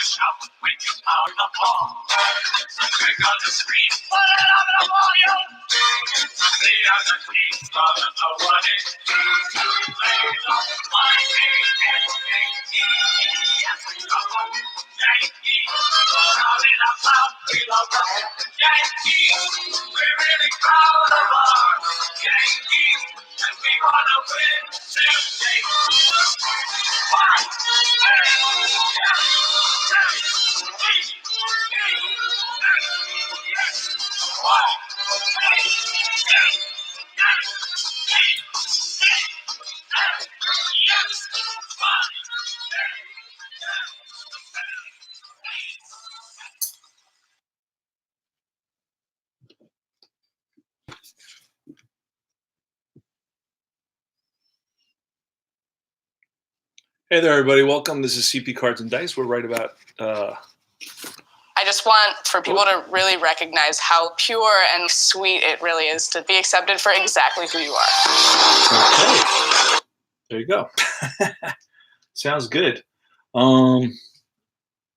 shout when you pound the ball. Click on the screen, put it up in the volume. The other team doesn't know what it means to play the my name is Yankees. Yankees, out in the cloud, we love the Yankees. We're really proud of our Yankees, and we wanna win today. One, Hey there, everybody. Welcome. This is CP Cards and Dice. We're right about... I just want for people to really recognize how pure and sweet it really is to be accepted for exactly who you are. Okay. There you go. Sounds good. We're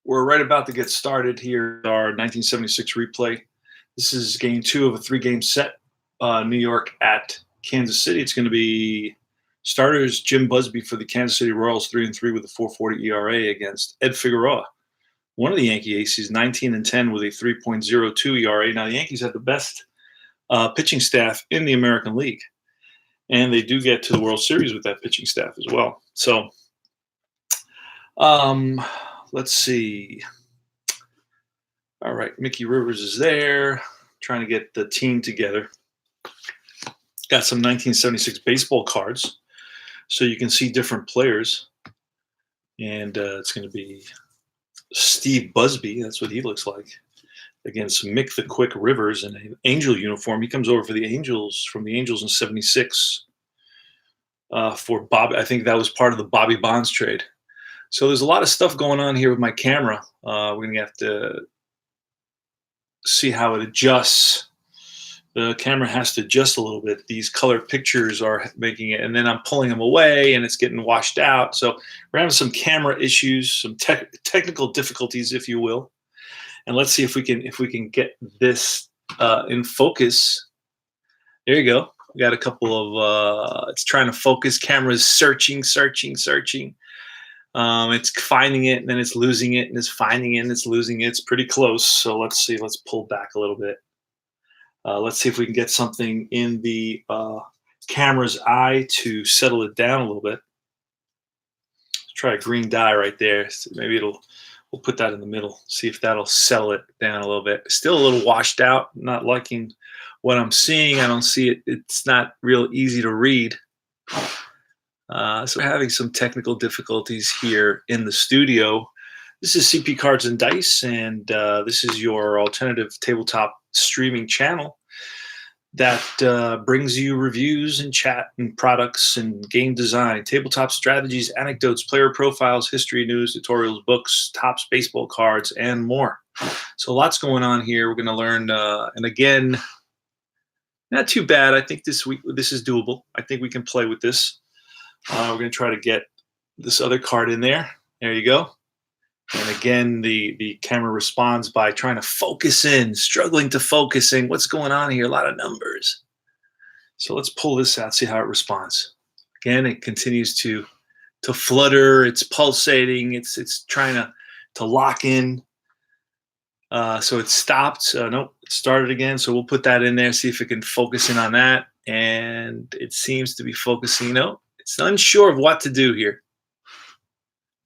right about to get started here. Our 1976 replay. This is game 2 of a 3-game set. New York at Kansas City. It's going to be... starters Jim Busby for the Kansas City Royals, 3-3 with a 4.40 ERA against Ed Figueroa, one of the Yankee aces, 19-10 with a 3.02 ERA. Now the Yankees have the best pitching staff in the American League, and they do get to the World Series with that pitching staff as well. So, let's see. All right, Mickey Rivers is there, trying to get the team together. Got some 1976 baseball cards, so you can see different players. And it's going to be Steve Busby. That's what he looks like. Against Mick the Quick Rivers in an Angel uniform. He comes over for the Angels, from the Angels in 76 for Bob. I think that was part of the Bobby Bonds trade. So there's a lot of stuff going on here with my camera. We're going to have to see how it adjusts. The camera has to adjust a little bit. These color pictures are making it, and then I'm pulling them away, and it's getting washed out. So we're having some camera issues, some technical difficulties, if you will. And let's see if we can get this in focus. There you go. We got a couple of. It's trying to focus. Camera's searching. It's finding it, and then it's losing it, and it's finding it, and it's losing it. It's pretty close. So let's see. Let's pull back a little bit. Let's see if we can get something in the camera's eye to settle it down a little bit. Let's try a green dye right there. So maybe we'll put that in the middle. See if that'll settle it down a little bit. Still a little washed out. Not liking what I'm seeing. I don't see it. It's not real easy to read. So we're having some technical difficulties here in the studio. This is CP Cards and Dice, and this is your alternative tabletop streaming channel that brings you reviews and chat and products and game design, tabletop strategies, anecdotes, player profiles, history, news, tutorials, books, tops, baseball cards, and more. So lots going on here. We're going to learn, and again, not too bad. I think this is doable. I think we can play with this. We're going to try to get this other card in there. There you go. And again, the camera responds by trying to focus in, struggling to focusing. What's going on here? A lot of numbers. So let's pull this out, see how it responds. Again, it continues to flutter. It's pulsating. It's trying to lock in. So it stopped. Nope, it started again. So we'll put that in there, see if it can focus in on that. And it seems to be focusing. No, it's unsure of what to do here.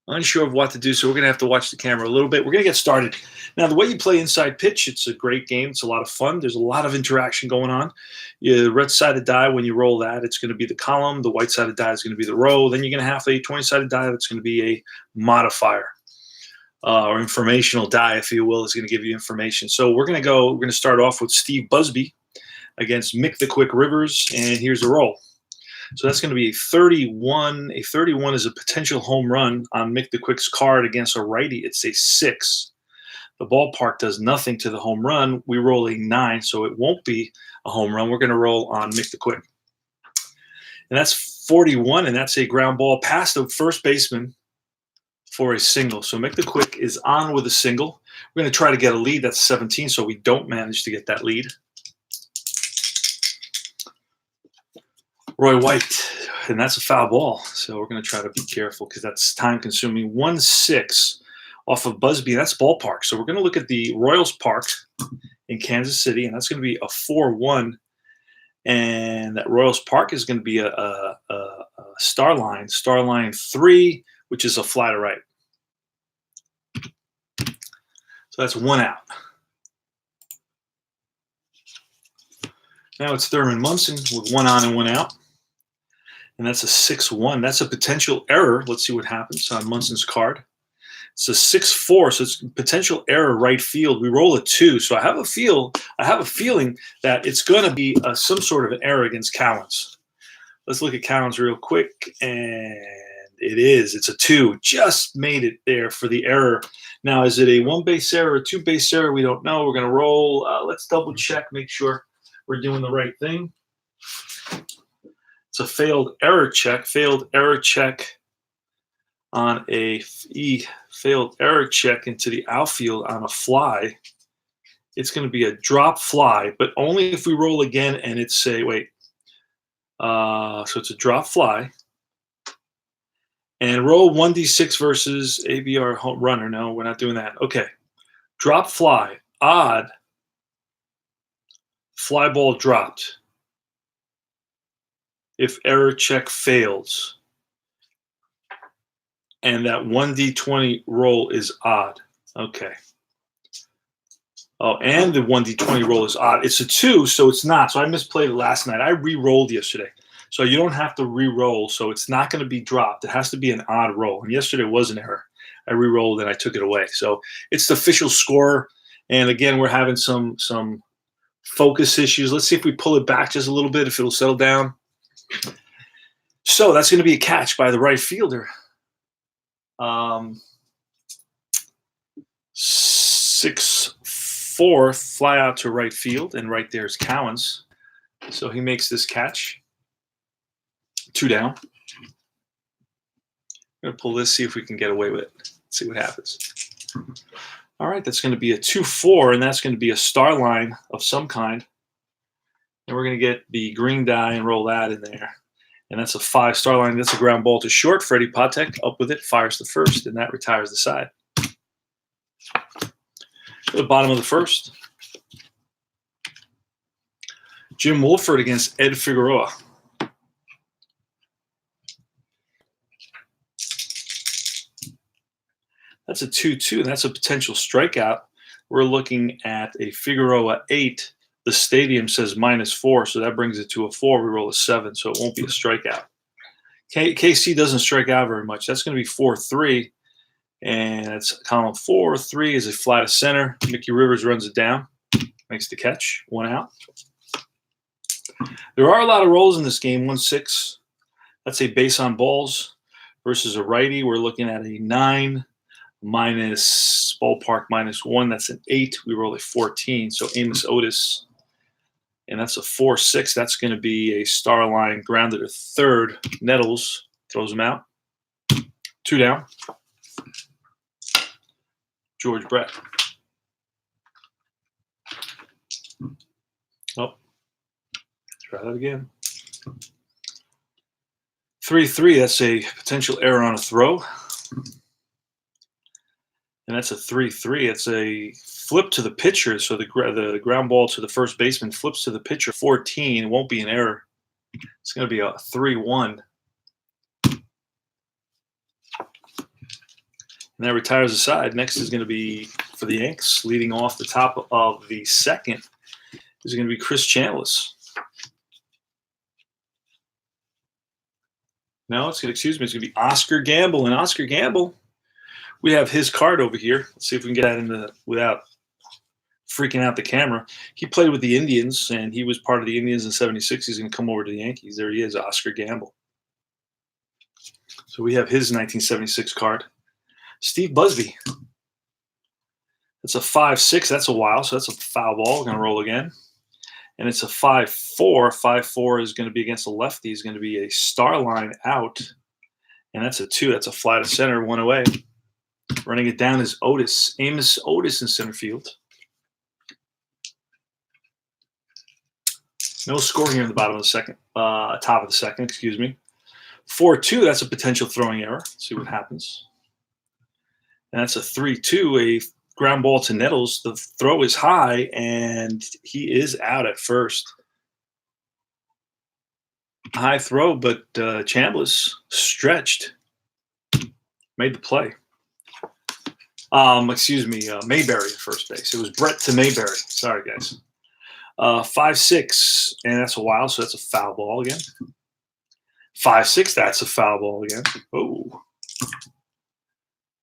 Unsure of what to do, so we're going to have to watch the camera a little bit. We're going to get started. Now, the way you play Inside Pitch, it's a great game. It's a lot of fun. There's a lot of interaction going on. The red-sided die, when you roll that, it's going to be the column. The white-sided die is going to be the row. Then you're going to have a 20-sided die that's going to be a modifier or informational die, if you will. It's going to give you information. So we're going to start off with Steve Busby against Mick the Quick Rivers, and here's the roll. So that's going to be a 31. A 31 is a potential home run on Mick the Quick's card against a righty. It's a 6. The ballpark does nothing to the home run. We roll a 9, so it won't be a home run. We're going to roll on Mick the Quick. And that's 41, and that's a ground ball past the first baseman for a single. So Make the Quick is on with a single. We're going to try to get a lead. That's 17, so we don't manage to get that lead. Roy White, and that's a foul ball. So we're going to try to be careful because that's time-consuming. 1-6 off of Busby. That's ballpark. So we're going to look at the Royals Park in Kansas City, and that's going to be a 4-1. And that Royals Park is going to be a star line 3, which is a fly to right. So that's 1 out. Now it's Thurman Munson with 1 on and 1 out. And that's a 6-1. That's a potential error. Let's see what happens on Munson's card. It's a 6-4, so it's potential error right field. We roll a 2, so I have a feeling that it's going to be some sort of an error against Cowens. Let's look at Cowens real quick, and it is. It's a 2. Just made it there for the error. Now, is it a 1-base error or a 2-base error? We don't know. We're going to roll. Let's double check, make sure we're doing the right thing. It's a failed error check. Failed error check on a failed error check into the outfield on a fly. It's going to be a drop fly, but only if we roll again and it's a so it's a drop fly. And roll 1d6 versus ABR home runner. No, we're not doing that. Okay. Drop fly. Odd. Fly ball dropped. If error check fails. And that 1d20 roll is odd. Okay. Oh, and the 1d20 roll is odd. It's a 2, so it's not. So I misplayed it last night. I re-rolled yesterday. So you don't have to re-roll. So it's not going to be dropped. It has to be an odd roll. And yesterday was an error. I re-rolled and I took it away. So it's the official score. And again, we're having some focus issues. Let's see if we pull it back just a little bit, if it'll settle down. So that's going to be a catch by the right fielder. 6-4, fly out to right field, and right there is Cowens. So he makes this catch. 2 down. I'm going to pull this, see if we can get away with it. See what happens. All right, that's going to be a 2-4, and that's going to be a star line of some kind. And we're going to get the green die and roll that in there. And that's a 5 star line. That's a ground ball to short. Freddie Patek up with it, fires the first, and that retires the side. To the bottom of the first. Jim Wolford against Ed Figueroa. That's a 2-2, and that's a potential strikeout. We're looking at a Figueroa 8. The stadium says -4, so that brings it to a 4. We roll a 7, so it won't be a strikeout. KC doesn't strike out very much. That's going to be 4-3, and it's column 4-3 is a fly to center. Mickey Rivers runs it down, makes the catch, 1 out. There are a lot of rolls in this game. 1-6. That's a base on balls versus a righty. We're looking at a 9 minus ballpark -1. That's an 8. We roll a 14. So Amos Otis. And that's a 4-6. That's going to be a star line grounded to third. Nettles throws him out. 2 down. George Brett. Oh, try that again. 3-3. That's a potential error on a throw. And that's a 3-3. It's a flip to the pitcher. So the ground ball to the first baseman flips to the pitcher. 14. It won't be an error. It's going to be a 3-1. And that retires the side. Next is going to be for the Yanks. Leading off the top of the second is going to be Chris Chambliss. No, it's going to be Oscar Gamble. And Oscar Gamble, we have his card over here. Let's see if we can get that in without freaking out the camera. He played with the Indians, and he was part of the Indians in '76. He's going to come over to the Yankees. There he is, Oscar Gamble. So we have his 1976 card. Steve Busby. That's a 5-6. That's a while, so that's a foul ball. We're going to roll again. And it's a 5-4. 5-4 is going to be against the lefty. He's going to be a star line out. And that's a 2. That's a fly to center, 1 away. Running it down is Otis. Amos Otis in center field. No score here in the bottom of the second. Top of the second, excuse me. 4-2, that's a potential throwing error. Let's see what happens. And that's a 3-2, a ground ball to Nettles. The throw is high, and he is out at first. High throw, but Chambliss stretched. Made the play. Excuse me, Mayberry at first base. It was Brett to Mayberry. Sorry, guys. 5-6, and that's a wild, so that's a foul ball again. 5-6, that's a foul ball again. Oh.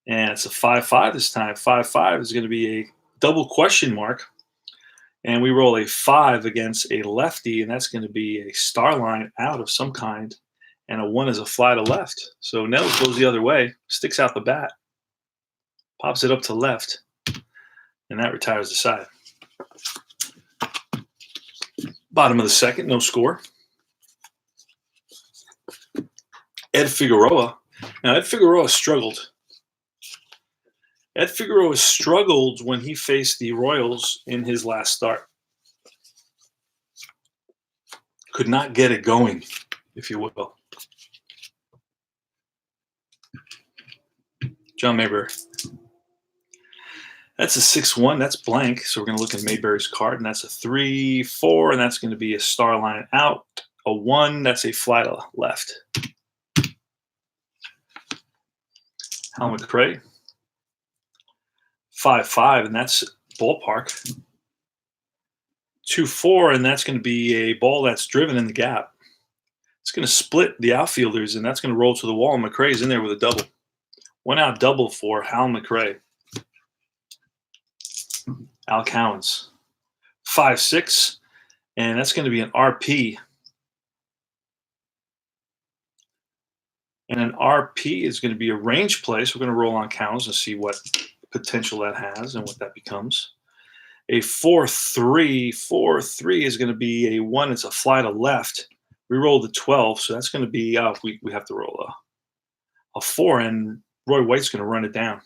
And it's a 5-5 this time. 5-5 is going to be a double question mark. And we roll a 5 against a lefty, and that's going to be a star line out of some kind. And a 1 is a fly to left. So Nettles goes the other way, sticks out the bat, pops it up to left, and that retires the side. Bottom of the second, no score. Ed Figueroa. Now, Ed Figueroa struggled. Ed Figueroa struggled when he faced the Royals in his last start. Could not get it going, if you will. John Mayberry. That's a 6-1. That's blank. So we're going to look at Mayberry's card, and that's a 3-4, and that's going to be a star line out. A 1, that's a fly to left. Hal McRae. 5-5, and that's ballpark. 2-4, and that's going to be a ball that's driven in the gap. It's going to split the outfielders, and that's going to roll to the wall. And McRae's in there with a double. 1 out double for Hal McRae. Al Cowens. 5-6, and that's going to be an RP. And an RP is going to be a range play, so we're going to roll on Cowens and see what potential that has and what that becomes. A 4-3. 4-3 is going to be a 1. It's a fly to left. We rolled a 12, so that's going to be we have to roll a 4, and Roy White's going to run it down.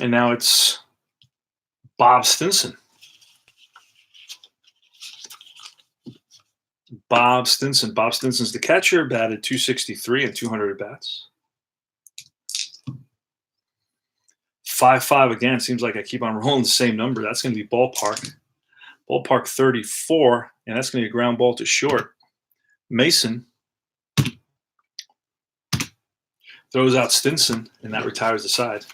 And now it's Bob Stinson. Bob Stinson. Bob Stinson's the catcher, batted .263 and 200 at-bats. 5-5 again. Seems like I keep on rolling the same number. That's going to be ballpark. Ballpark 34, and that's going to be a ground ball to short. Mason throws out Stinson, and that retires the side.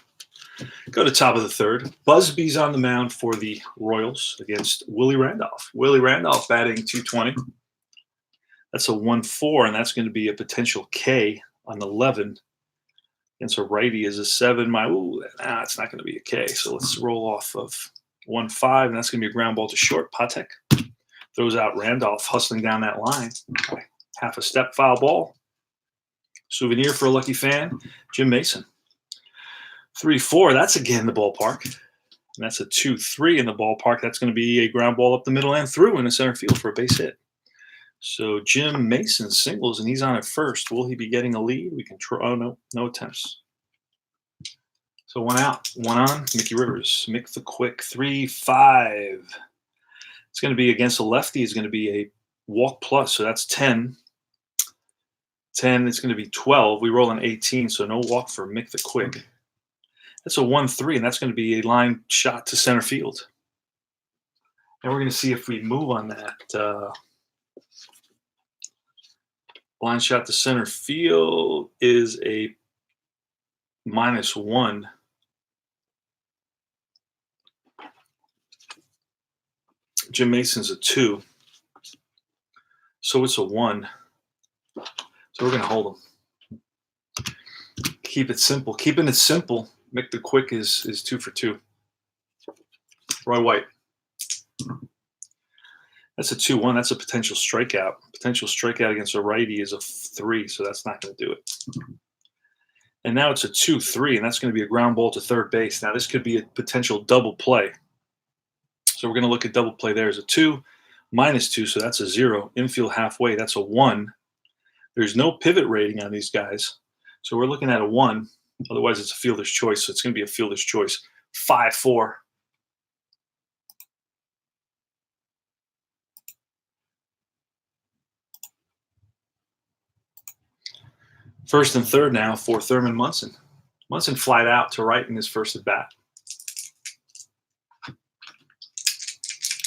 Go to top of the third. Busby's on the mound for the Royals against Willie Randolph. Willie Randolph batting .220. That's a 1-4, and that's going to be a potential K on 11. Against a righty is a 7. It's not going to be a K. So let's roll off of 1-5, and that's going to be a ground ball to short. Patek throws out Randolph, hustling down that line. Half a step, foul ball. Souvenir for a lucky fan, Jim Mason. 3-4, that's again the ballpark. And that's a 2-3 in the ballpark. That's going to be a ground ball up the middle and through in the center field for a base hit. So Jim Mason singles, and he's on at first. Will he be getting a lead? We can try. Oh, no attempts. So 1 out, 1 on. Mickey Rivers. Mick the Quick. 3-5. It's going to be against a lefty. It's going to be a walk plus, so that's 10. 10, it's going to be 12. We roll an 18, so no walk for Mick the Quick. That's a 1-3, and that's going to be a line shot to center field. And we're going to see if we move on that. Line shot to center field is a -1. Jim Mason's a 2. So it's a 1. So we're going to hold him. Keep it simple. Keeping it simple. Mick the Quick is 2 for 2. Roy White. That's a 2-1. That's a potential strikeout. Potential strikeout against a righty is a 3, so that's not going to do it. And now it's a 2-3, and that's going to be a ground ball to third base. Now this could be a potential double play. So we're going to look at double play there as a 2. -2, so that's a 0. Infield halfway, that's a 1. There's no pivot rating on these guys, so we're looking at a 1. Otherwise, it's a fielder's choice, so it's going to be a fielder's choice. 5-4. First and third now for Thurman Munson. Munson flied out to right in his first at bat.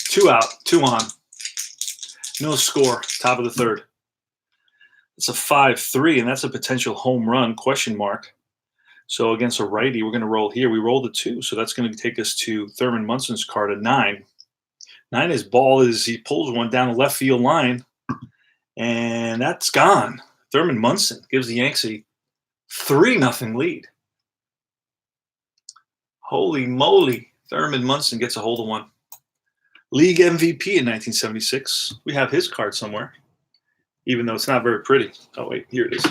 2 out, 2 on. No score, top of the third. It's a 5-3, and that's a potential home run, question mark. So against a righty, we're going to roll here. We rolled a 2, so that's going to take us to Thurman Munson's card, a 9. 9, his ball is, he pulls one down the left field line, and that's gone. Thurman Munson gives the Yanks a 3-0 lead. Holy moly. Thurman Munson gets a hold of one. League MVP in 1976. We have his card somewhere, even though it's not very pretty. Oh, wait, here it is.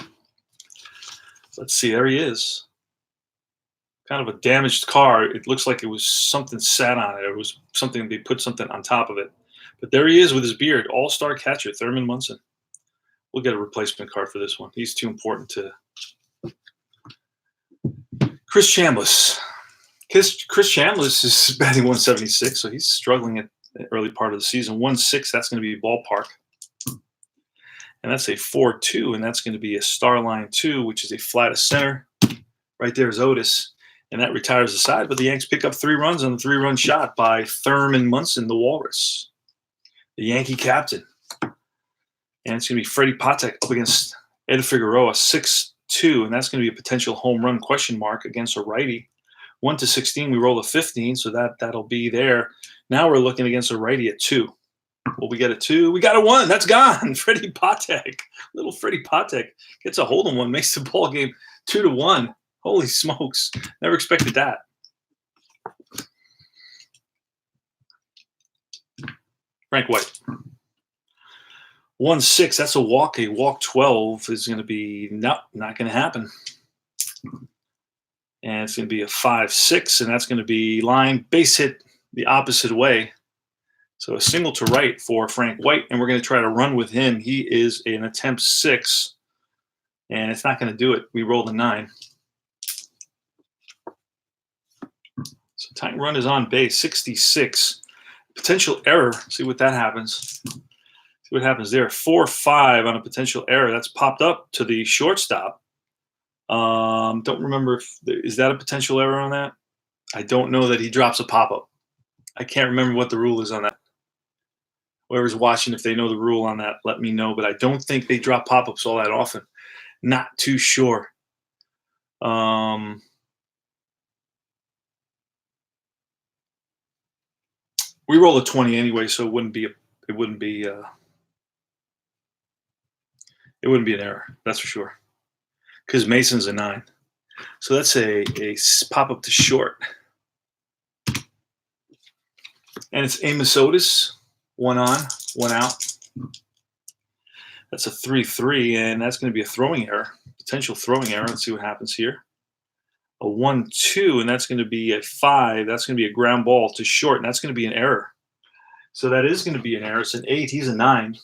Let's see. There he is. Kind of a damaged card. It looks like it was something sat on it. It was something, they put something on top of it. But there he is with his beard. All-star catcher, Thurman Munson. We'll get a replacement card for this one. He's too important to. Chris Chambliss. Chris Chambliss is batting 176, so he's struggling at the early part of the season. 1-6, that's going to be ballpark. And that's a 4-2, and that's going to be a star line 2, which is a flat of center. Right there is Otis, and that retires the side. But the Yanks pick up 3 runs on the 3-run shot by Thurman Munson, the Walrus, the Yankee captain. And it's going to be Freddie Patek up against Ed Figueroa, 6-2, and that's going to be a potential home run, question mark, against a righty. 1-16, we roll a 15, so that'll be there. Now we're looking against a righty at 2. Will we get a 2? We got a 1. That's gone. Freddie Patek, little Freddie Patek gets a hold of one, makes the ball game 2-1. Holy smokes! Never expected that. Frank White. 1-6. That's a walk. A walk 12 is going to be not going to happen. And it's going to be a 5-6, and that's going to be line base hit the opposite way. So a single to right for Frank White, and we're going to try to run with him. He is an attempt 6, and it's not going to do it. We rolled a 9. So tying run is on base, 66. Potential error. See what that happens. See what happens there. 4-5 on a potential error. That's popped up to the shortstop. Don't remember if is that a potential error on that. I don't know that he drops a pop-up. I can't remember what the rule is on that. Whoever's watching, if they know the rule on that, let me know. But I don't think they drop pop-ups all that often. Not too sure. We roll a 20 anyway, so it wouldn't be an error. That's for sure. Because Mason's a 9. So that's a pop-up to short. And it's Amos Otis, 1 on, 1 out. That's a 3-3, and that's going to be a throwing error, potential throwing error. Let's see what happens here. A 1-2, and that's going to be a 5. That's going to be a ground ball to short, and that's going to be an error. So that is going to be an error. It's an 8. He's a 9.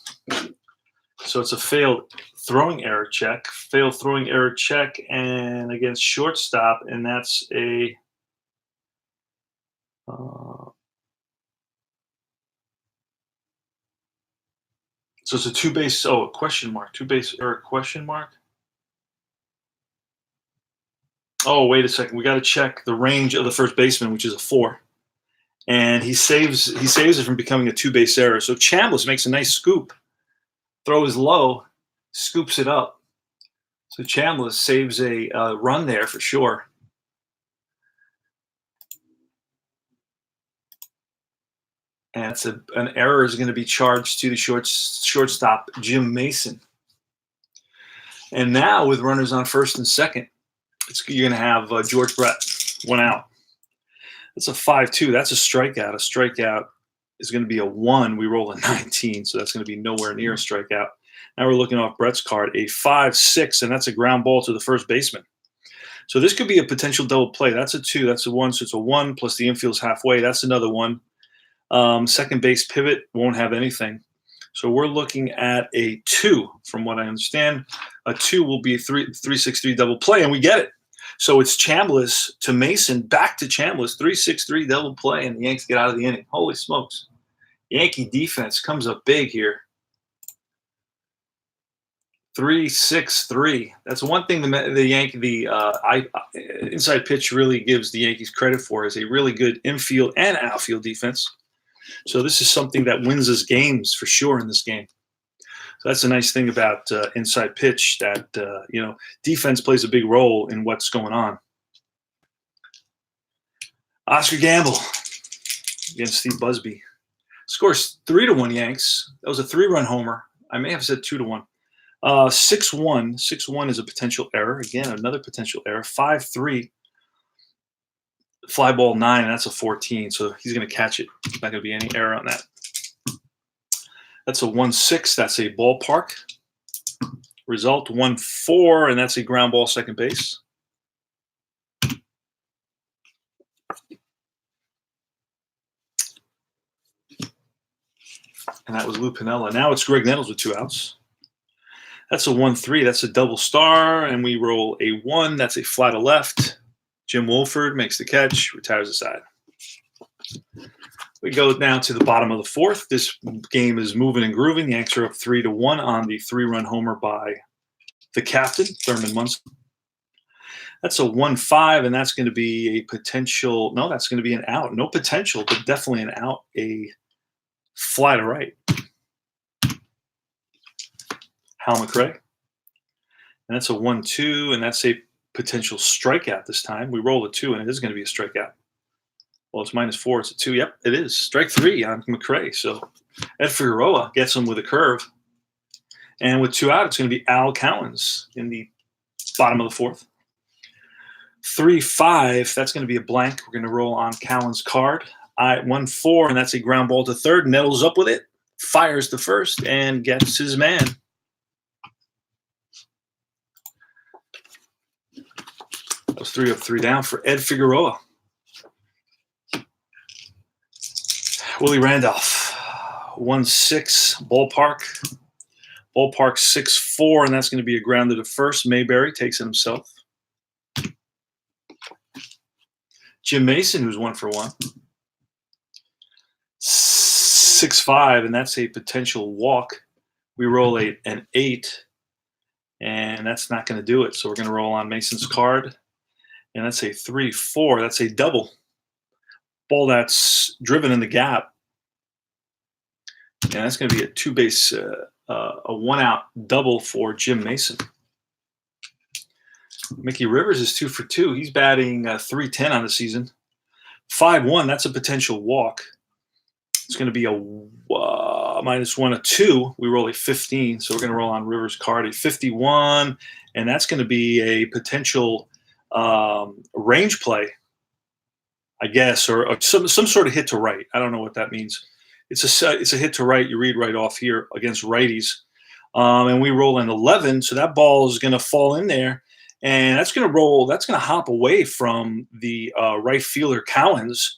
So it's a failed throwing error check, and against shortstop, and that's a so it's a 2-base, a question mark, 2-base error, question mark. Oh, wait a second. We got to check the range of the first baseman, which is a 4. And he saves it from becoming a 2-base error. So Chambliss makes a nice scoop. Throws low, scoops it up. So Chambliss saves a run there for sure. And it's an error is going to be charged to the shortstop, Jim Mason. And now with runners on first and second, you're going to have George Brett, 1 out. That's a 5-2. That's a strikeout. A strikeout is going to be a 1. We roll a 19, so that's going to be nowhere near a strikeout. Now we're looking off Brett's card, a 5-6, and that's a ground ball to the first baseman. So this could be a potential double play. That's a 2. That's a 1. So it's a 1 plus the infield's halfway. That's another 1. Second base pivot won't have anything. So we're looking at a 2, from what I understand. A 2 will be a 3-6-3 double play, and we get it. So it's Chambliss to Mason, back to Chambliss, 3-6-3 double play, and the Yanks get out of the inning. Holy smokes. Yankee defense comes up big here. 3-6-3. That's one thing the inside pitch really gives the Yankees credit for, is a really good infield and outfield defense. So this is something that wins us games for sure in this game. So that's a nice thing about inside pitch, that defense plays a big role in what's going on. Oscar Gamble against Steve Busby. Scores 3-1 Yanks. That was a 3-run homer. I may have said 2-1. 6-1. 6-1 is a potential error. Again, another potential error. 5-3. Fly ball 9, and that's a 14. So he's going to catch it. There's not going to be any error on that. That's a 1-6. That's a ballpark. Result 1-4, and that's a ground ball second base. And that was Lou Piniella. Now it's Greg Nettles with 2 outs. That's a 1-3. That's a double star, and we roll a 1. That's a fly to left. Jim Wolford makes the catch, retires aside. We go down to the bottom of the 4th. This game is moving and grooving. The Yanks are up 3-1 on the 3-run homer by the captain, Thurman Munson. That's a 1-5, and that's going to be a potential – no, that's going to be an out. No potential, but definitely an out. A fly to right. Hal McRae. And that's a 1-2, and that's a potential strikeout this time. We roll a 2, and it is going to be a strikeout. Well, it's -4. It's a 2. Yep, it is. Strike 3 on McRae. So Ed Figueroa gets him with a curve. And with 2 out, it's going to be Al Cowens in the bottom of the 4th. 3-5, that's going to be a blank. We're going to roll on Cowens' card. 1-4, and that's a ground ball to third. Nettles up with it, fires to first, and gets his man. That was 3 up, 3 down for Ed Figueroa. Willie Randolph, 1-6, ballpark. Ballpark 6-4, and that's going to be a grounder to first. Mayberry takes it himself. Jim Mason, who's 1 for 1. 6-5, and that's a potential walk. We roll an 8, and that's not going to do it. So we're going to roll on Mason's card, and that's a 3-4. That's a double. Ball that's driven in the gap, and that's going to be a 2-base, a 1-out double for Jim Mason. Mickey Rivers is 2 for 2. He's batting .310 on the season. 5-1, that's a potential walk. It's going to be a -1, a 2. We roll a 15, so we're going to roll on Rivers' card a 51, and that's going to be a potential range play, I guess, or some sort of hit to right. I don't know what that means. It's a hit to right. You read right off here against righties, and we roll an 11, so that ball is going to fall in there, and that's going to roll. That's going to hop away from the right fielder Cowens.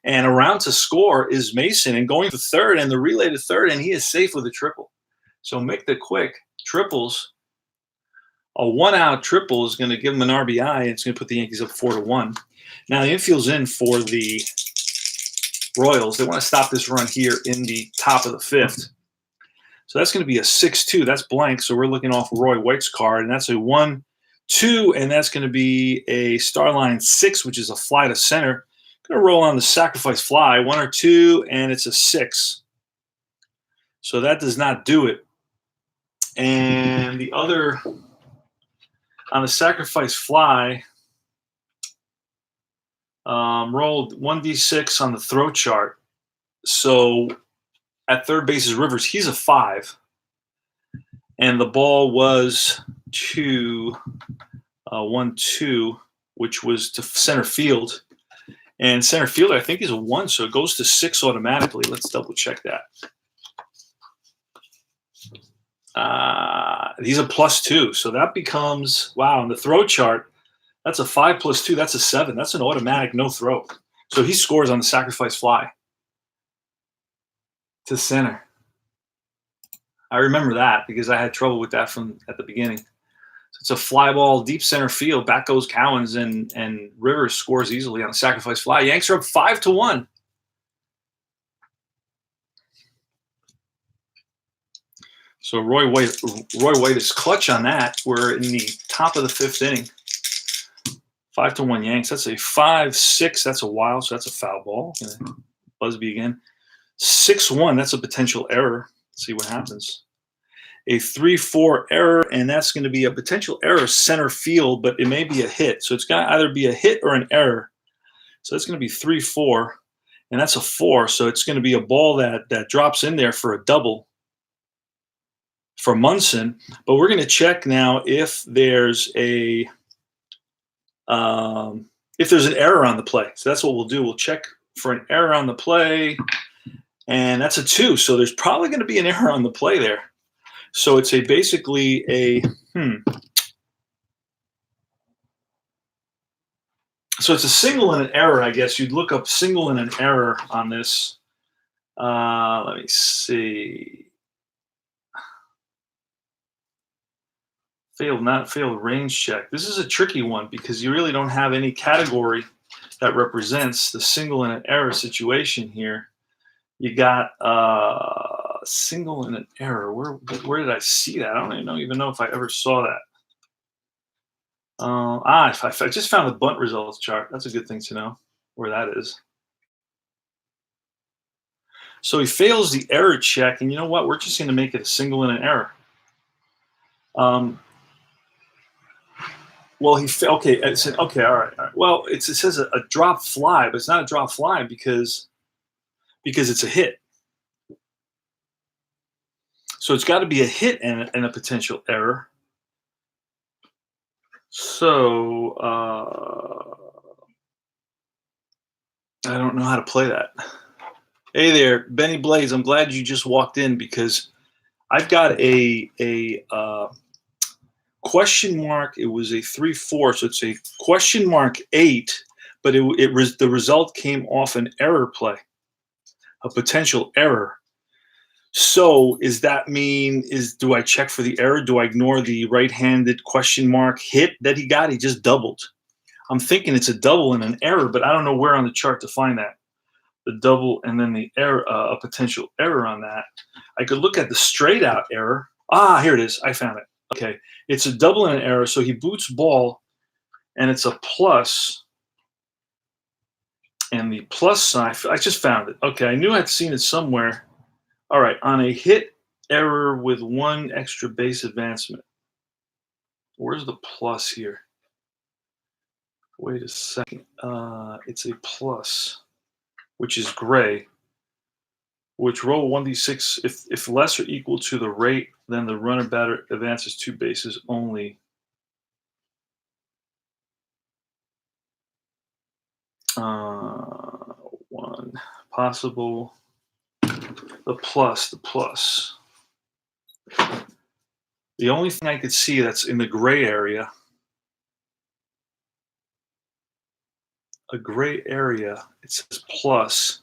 And around to score is Mason, and going to third, and the relay to third, and he is safe with a triple. So make the quick triples. A 1-out triple is going to give him an RBI, and it's going to put the Yankees up 4-1. Now the infield's in for the Royals. They want to stop this run here in the top of the 5th. So that's going to be a 6-2. That's blank, so we're looking off Roy White's card, and that's a 1-2, and that's going to be a star line 6, which is a fly to center. Going to roll on the sacrifice fly, 1 or 2, and it's a 6. So that does not do it. And the other, on the sacrifice fly, rolled 1d6 on the throw chart. So at third base is Rivers. He's a 5. And the ball was to 1-2, which was to center field. And center fielder, I think, is a 1, so it goes to 6 automatically. Let's double check that. He's a +2, so that becomes, wow, on the throw chart, that's a 5 + 2. That's a 7. That's an automatic no throw. So he scores on the sacrifice fly. to center. I remember that because I had trouble with that from at the beginning. So it's a fly ball, deep center field. Back goes Cowens, and Rivers scores easily on a sacrifice fly. Yanks are up 5-1. So Roy White is clutch on that. We're in the top of the 5th inning. 5-1 Yanks. That's a 5-6. That's a wild. So that's a foul ball. Busby again. 6-1. That's a potential error. Let's see what happens. A 3-4 error, and that's going to be a potential error center field, but it may be a hit. So it's going to either be a hit or an error. So it's going to be 3-4, and that's a 4. So it's going to be a ball that drops in there for a double for Munson. But we're going to check now if there's an error on the play. So that's what we'll do. We'll check for an error on the play, and that's a 2. So there's probably going to be an error on the play there. So it's basically a So it's a single and an error, I guess. You'd look up single and an error on this. Let me see. Not failed range check. This is a tricky one because you really don't have any category that represents the single and an error situation here. You got single and an error. Where did I see that? I don't even know if I ever saw that. I just found the bunt results chart. That's a good thing to know where that is. So he fails the error check, and you know what? We're just going to make it a single and an error. Well, okay. I said okay. All right. Well, it says a drop fly, but it's not a drop fly because it's a hit. So it's got to be a hit and a potential error. So I don't know how to play that. Hey there, Benny Blaze. I'm glad you just walked in because I've got a question mark. It was a 3-4, so it's a question mark 8, but the result came off an error play, a potential error. So does that mean do I check for the error? Do I ignore the right-handed question mark hit that he got? He just doubled. I'm thinking it's a double and an error, but I don't know where on the chart to find that. The double and then the error, a potential error on that. I could look at the straight out error. Here it is. I found it. Okay. It's a double and an error. So he boots ball and it's a plus. And the plus sign, I just found it. Okay. I knew I'd seen it somewhere. All right. On a hit error with 1 extra base advancement. Where's the plus here? Wait a second. It's a plus, which is gray, which roll 1d6. If less or equal to the rate, then the runner batter advances 2 bases only. One possible. The plus. The only thing I could see that's in the gray area. A gray area. It says plus.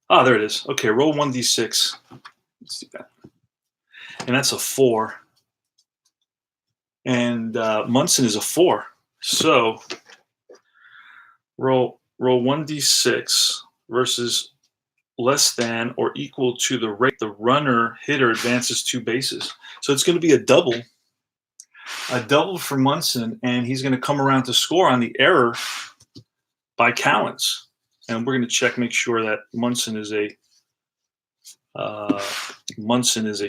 There it is. Okay, roll 1d6. Let's do that. And that's a 4. And Munson is a 4. So roll 1d6 versus less than or equal to the rate the runner hitter advances 2 bases. So it's going to be a double for Munson, and he's going to come around to score on the error by Cowens. And we're going to check, make sure that Munson is a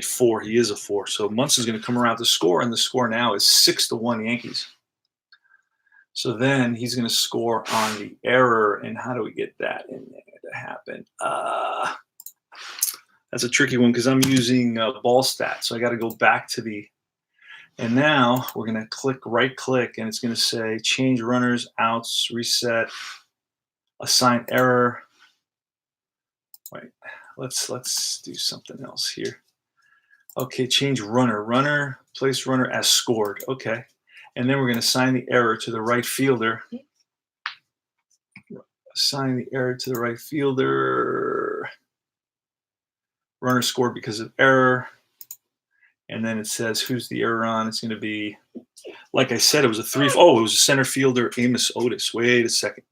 4. He is a 4. So Munson's going to come around to score, and the score now is 6-1 Yankees. So then he's going to score on the error, and how do we get that in there to happen? That's a tricky one because I'm using ball stat, so I got to go back to and now we're going to right click, and it's going to say change runners, outs, reset, assign error. Wait, let's do something else here. Okay, change runner, place runner as scored. Okay. And then we're going to assign the error to the right fielder. Assign the error to the right fielder. Runner scored because of error. And then it says who's the error on. It's going to be, like I said, it was a 3. Oh, it was a center fielder, Amos Otis. Wait a second.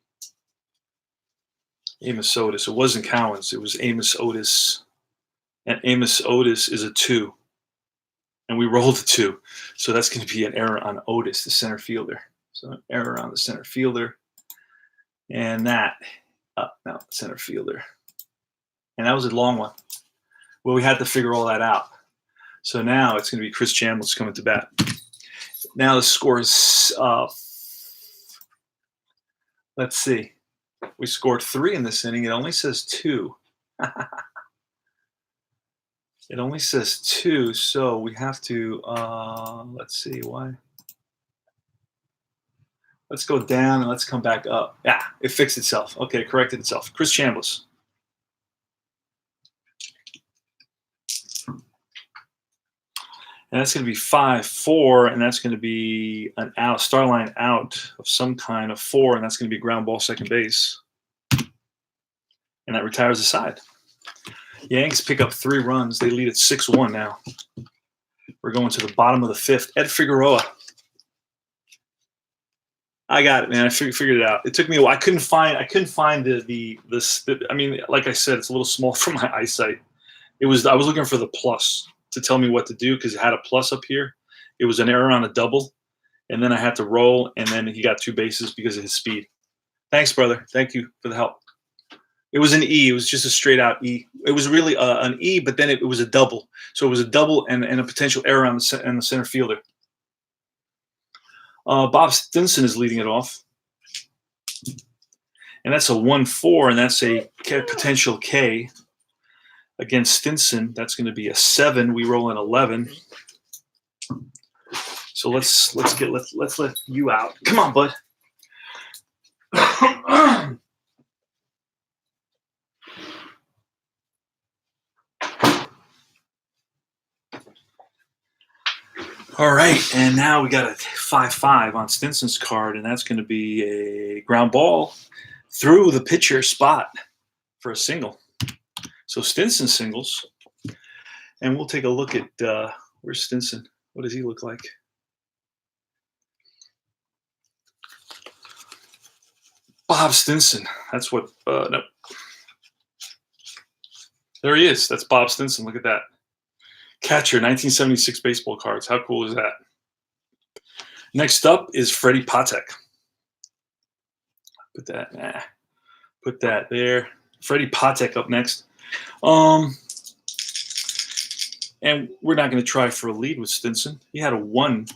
Amos Otis. It wasn't Cowens. It was Amos Otis. And Amos Otis is a 2. And we rolled a 2. So that's going to be an error on Otis, the center fielder. So an error on the center fielder. And that, no, center fielder. And that was a long one. Well, we had to figure all that out. So now it's going to be Chris Chambliss coming to bat. Now the score is, let's see. We scored 3 in this inning. It only says 2. It only says 2, so we have to, let's see, why? Let's go down and let's come back up. Yeah, it fixed itself. Okay, corrected itself. Chris Chambliss. And that's going to be 5-4, and that's going to be an out, star line out of some kind of 4, and that's going to be ground ball second base. And that retires the side. Yankees pick up 3 runs. They lead at 6-1 now. We're going to the bottom of the 5th. Ed Figueroa. I got it, man. I figured it out. It took me a while. I couldn't find this. I mean, like I said, it's a little small for my eyesight. I was looking for the plus to tell me what to do because it had a plus up here. It was an error on a double, and then I had to roll, and then he got 2 bases because of his speed. Thanks, brother. Thank you for the help. It was an E. It was just a straight out E. It was really an E, but then it was a double. So it was a double and a potential error on the center fielder. Bob Stinson is leading it off. And that's a 1-4, and that's a potential K. Against Stinson, that's going to be a 7. We roll an 11. So let's let you out. Come on, bud. All right, and now we got a 5-5 on Stinson's card, and that's going to be a ground ball through the pitcher spot for a single. So Stinson singles, and we'll take a look at where's Stinson? What does he look like? Bob Stinson. That's what. No. There he is. That's Bob Stinson. Look at that. Catcher, 1976 baseball cards. How cool is that? Next up is Freddie Patek. Put that there. Freddie Patek up next. And we're not going to try for a lead with Stinson. He had a 1,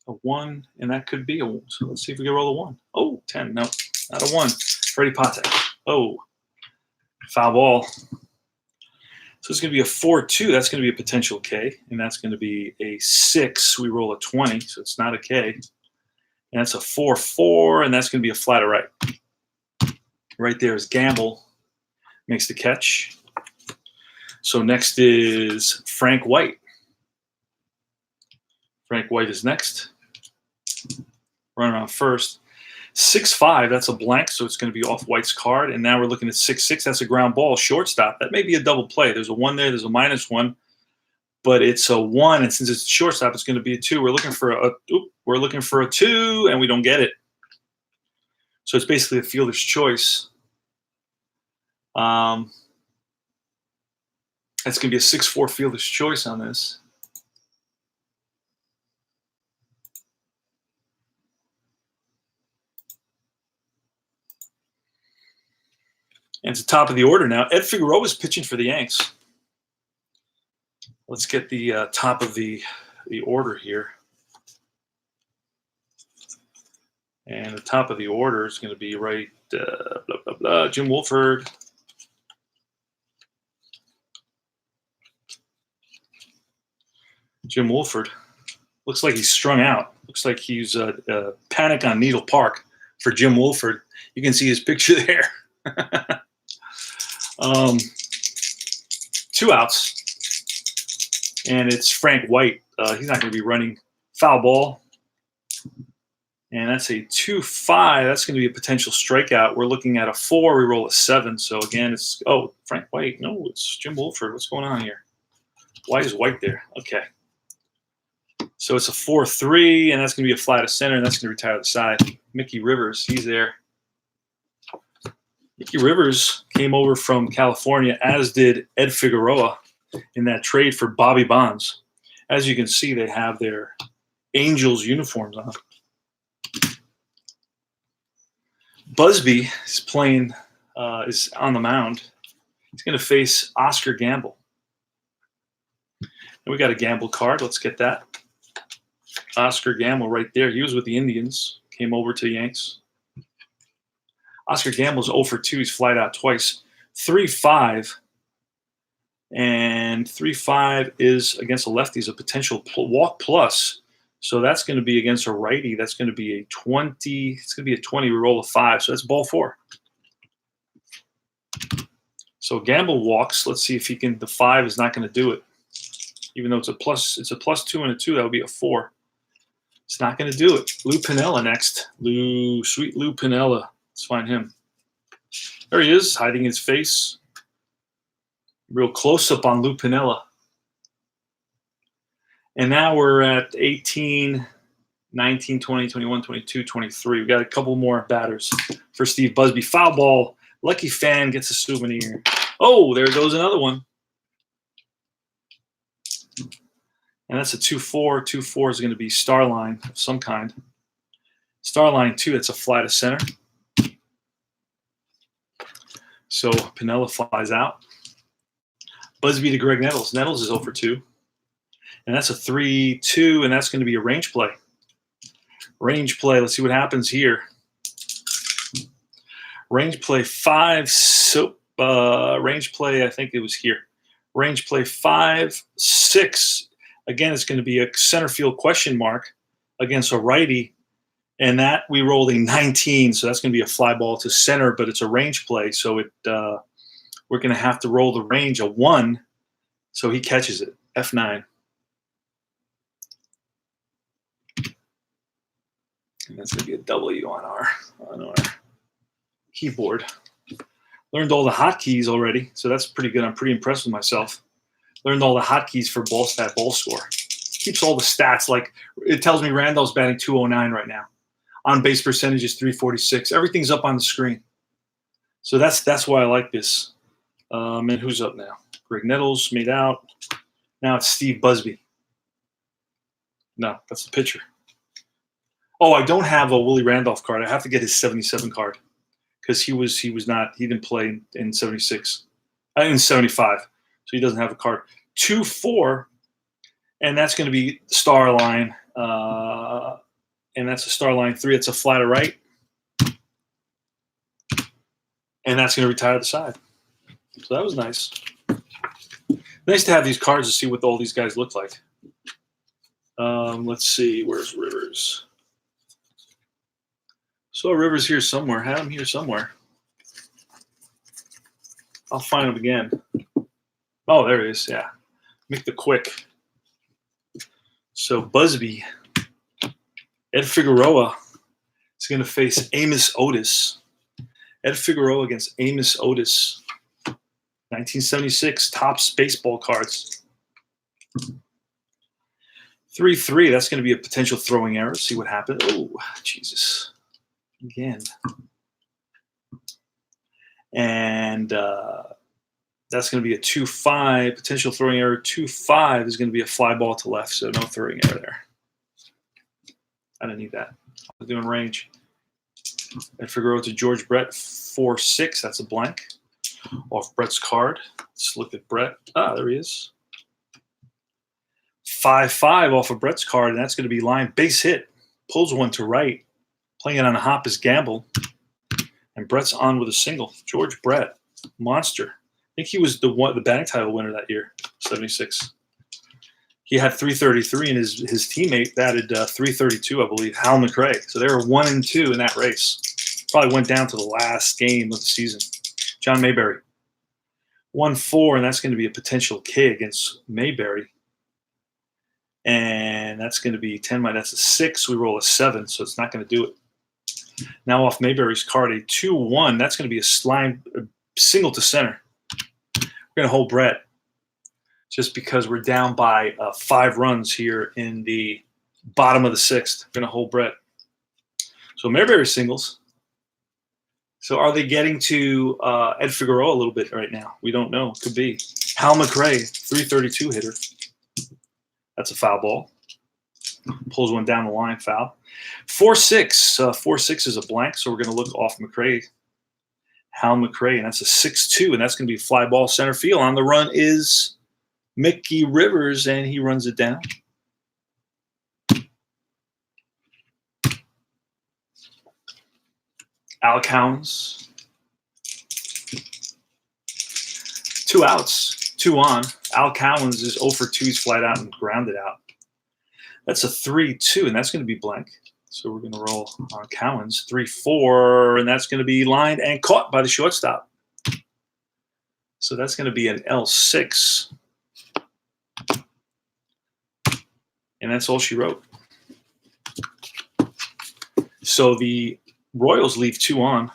and that could be a 1. So let's see if we can roll a 1. Oh, 10. No, not a 1. Freddie Patek. Oh, foul ball. So it's going to be a 4-2. That's going to be a potential K, and that's going to be a 6. We roll a 20, so it's not a K. And that's a 4-4, and that's going to be a flat to right. Right there is Gamble. Makes the catch. So next is Frank White. Frank White is next. Running on first. 6-5, that's a blank, so it's going to be off White's card. And now we're looking at 6-6. That's a ground ball, shortstop. That may be a double play. There's a 1 there. There's a -1, but it's a 1, and since it's shortstop, it's going to be a 2. We're looking for a 2, and we don't get it. So it's basically a fielder's choice. That's going to be a 6-4 fielder's choice on this. And it's the top of the order now. Ed Figueroa is pitching for the Yanks. Let's get the top of the order here. And the top of the order is going to be right, blah, blah, blah, Jim Wolford. Jim Wolford. Looks like he's strung out. Looks like he's Panic on Needle Park for Jim Wolford. You can see his picture there. 2 outs, and it's Frank White. He's not going to be running. Foul ball, And that's a 2-5. That's going to be a potential strikeout. We're looking at a 4. We roll a 7. So again, it's Frank White. No, it's Jim Wolford. What's going on here? Why is White there? Okay. So it's a 4-3, and that's going to be a fly to center, and that's going to retire the side. Mickey Rivers, he's there. Mickey Rivers came over from California, as did Ed Figueroa in that trade for Bobby Bonds. As you can see, they have their Angels uniforms on. Busby is playing, is on the mound. He's going to face Oscar Gamble. And we got a Gamble card. Let's get that. Oscar Gamble right there. He was with the Indians, came over to the Yanks. Oscar Gamble's 0 for 2. He's flied out twice. 3-5. And 3-5 is against a lefty, is a potential walk plus. So that's going to be against a righty. That's going to be a 20. It's going to be a 20. We roll a 5. So that's ball 4. So Gamble walks. Let's see if he can. The 5 is not going to do it. Even though it's a plus 2 and a 2, that would be a 4. It's not going to do it. Lou Piniella next. Sweet Lou Piniella. Let's find him. There he is, hiding his face. Real close-up on Lou Piniella. And now we're at 18, 19, 20, 21, 22, 23. We've got a couple more batters for Steve Busby. Foul ball. Lucky fan gets a souvenir. Oh, there goes another one. And that's a 2-4. 2-4 is going to be star line of some kind. Star line 2, it's a fly to center. So Piniella flies out. Busby to Greg Nettles. Nettles is 0 for 2. And that's a 3-2, and that's going to be a range play. Range play. Let's see what happens here. Range play 5. So range play, I think it was here. Range play 5-6. Again, it's going to be a center field question mark against a righty, and that we rolled a 19. So that's going to be a fly ball to center, but it's a range play. So we're going to have to roll the range a 1. So he catches it. F9. And that's going to be a W on our keyboard. Learned all the hotkeys already, so that's pretty good. I'm pretty impressed with myself. Learned all the hotkeys for ball stat, ball score. Keeps all the stats. Like, it tells me Randall's batting 209 right now. On base percentage is 346. Everything's up on the screen. So that's why I like this. And who's up now? Greg Nettles made out. Now it's Steve Busby. No, that's the pitcher. Oh, I don't have a Willie Randolph card. I have to get his 77 card because he didn't play in 76, in 75, so he doesn't have a card. 2-4, and that's going to be star line, and that's a star line 3. It's a fly to right, and that's going to retire the side. So that was nice. Nice to have these cards to see what all these guys look like. Let's see, where's Rivers? Saw Rivers here somewhere. Had him here somewhere. I'll find him again. Oh, there he is. Yeah. Make the quick. So Busby, Ed Figueroa is going to face Amos Otis. Ed Figueroa against Amos Otis. 1976 Topps baseball cards. 3-3. That's going to be a potential throwing error. See what happens. Oh, Jesus. Again. And that's going to be a 2-5. Potential throwing error 2-5 is going to be a fly ball to left, so no throwing error there. I didn't need that. I'm doing range. Ed Figueroa to George Brett 4-6. That's a blank. Off Brett's card. Let's look at Brett. Ah, there he is. 5-5 off of Brett's card, and that's going to be line base hit. Pulls one to right. Playing it on a hop is Gamble. And Brett's on with a single. George Brett, monster. I think he was the batting title winner that year, 76. He had 333, and his teammate batted 332, I believe, Hal McRae. So they were 1-2 in that race. Probably went down to the last game of the season. John Mayberry. 1-4, and that's going to be a potential K against Mayberry. And that's going to be 10 minus. That's a 6. We roll a 7, so it's not going to do it. Now off Mayberry's card, a 2-1. That's going to be a single to center. We're going to hold Brett just because we're down by 5 runs here in the bottom of the 6th. We're going to hold Brett. So Mayberry singles. So are they getting to Ed Figueroa a little bit right now? We don't know. Could be. Hal McRae, 332 hitter. That's a foul ball. Pulls one down the line, foul. 4-6. 4-6 is a blank, so we're going to look off McRae. Hal McRae, and that's a 6-2, and that's going to be fly ball center field. On the run is Mickey Rivers, and he runs it down. Al Cowens. 2 outs, 2 on. Al Cowens is 0 for 2. He's flat out and grounded out. That's a 3-2, and that's going to be blank. So we're going to roll on Cowens. 3-4, and that's going to be lined and caught by the shortstop. So that's going to be an L6. And that's all she wrote. So the Royals leave 2 on.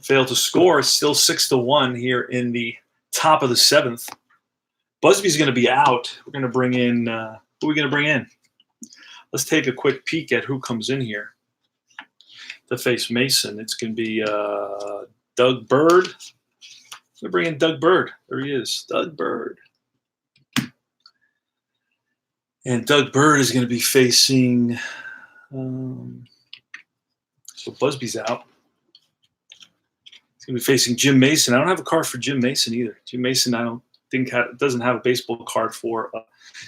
Fail to score. It's still 6-1 here in the top of the 7th. Busby's going to be out. We're going to bring in who are we going to bring in? Let's take a quick peek at who comes in here to face Mason. It's going to be Doug Bird. I'm going to bring in Doug Bird. There he is, Doug Bird. And Doug Bird is going to be facing so Busby's out. He's going to be facing Jim Mason. I don't have a card for Jim Mason either. Jim Mason, I don't think doesn't have a baseball card for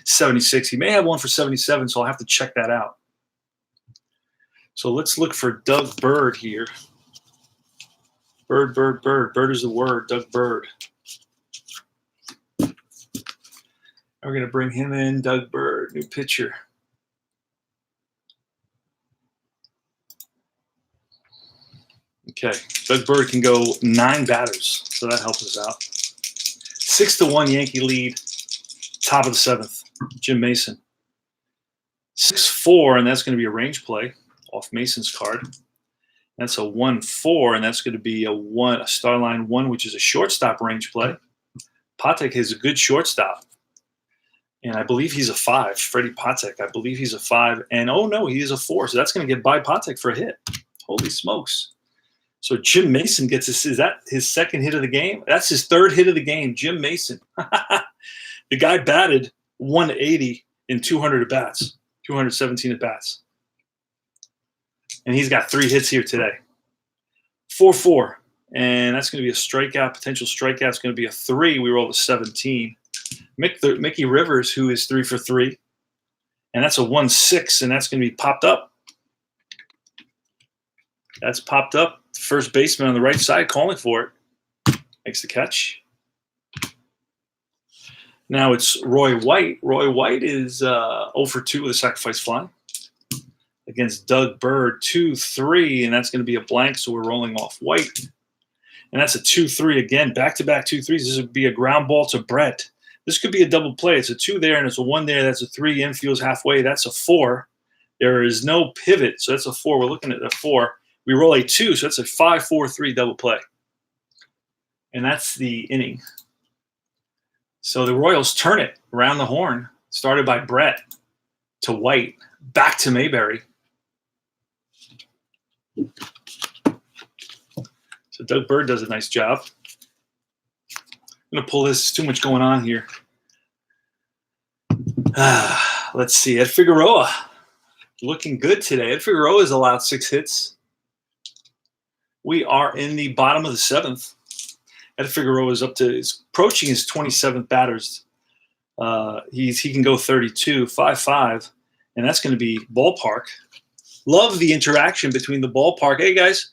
76. He may have one for 77, so I'll have to check that out. So let's look for Doug Bird here. Bird. Bird is the word, Doug Bird. And we're going to bring him in, Doug Bird, new pitcher. Okay, Doug Bird can go 9 batters, so that helps us out. 6-1 Yankee lead, top of the 7th. Jim Mason. 6-4, and that's going to be a range play off Mason's card. That's a 1-4, and that's going to be a star line 1, which is a shortstop range play. Patek is a good shortstop, and I believe he's a 5. Freddie Patek, I believe he's a 5, and oh no, he is a 4. So that's going to get by Patek for a hit. Holy smokes! So Jim Mason gets this. Is that his 2nd hit of the game? That's his 3rd hit of the game. Jim Mason. The guy batted 180 in 200 at bats, 217 at bats. And he's got 3 hits here today. 4-4. And that's going to be a strikeout. Potential strikeout is going to be a 3. We roll a 17. Mickey Rivers, who is 3 for 3. And that's a 1-6, and that's going to be popped up. That's popped up. First baseman on the right side calling for it. Makes the catch. Now it's Roy White. Roy White is 0 for 2 with a sacrifice fly against Doug Bird. 2-3, and that's going to be a blank, so we're rolling off White. And that's a 2-3 again. Back-to-back 2-3s. This would be a ground ball to Brett. This could be a double play. It's a 2 there, and it's a 1 there. That's a 3. Infield's halfway. That's a 4. There is no pivot, so that's a 4. We're looking at a 4. We roll a 2, so that's a 5-4-3 double play. And that's the inning. So the Royals turn it around the horn, started by Brett to White, back to Mayberry. So Doug Bird does a nice job. I'm going to pull this. There's too much going on here. Let's see. Ed Figueroa looking good today. Ed Figueroa has allowed 6 hits. We are in the bottom of the 7th. Ed Figueroa is approaching his 27th batters. He can go 32, 5-5, and that's going to be ballpark. Love the interaction between the ballpark. Hey, guys.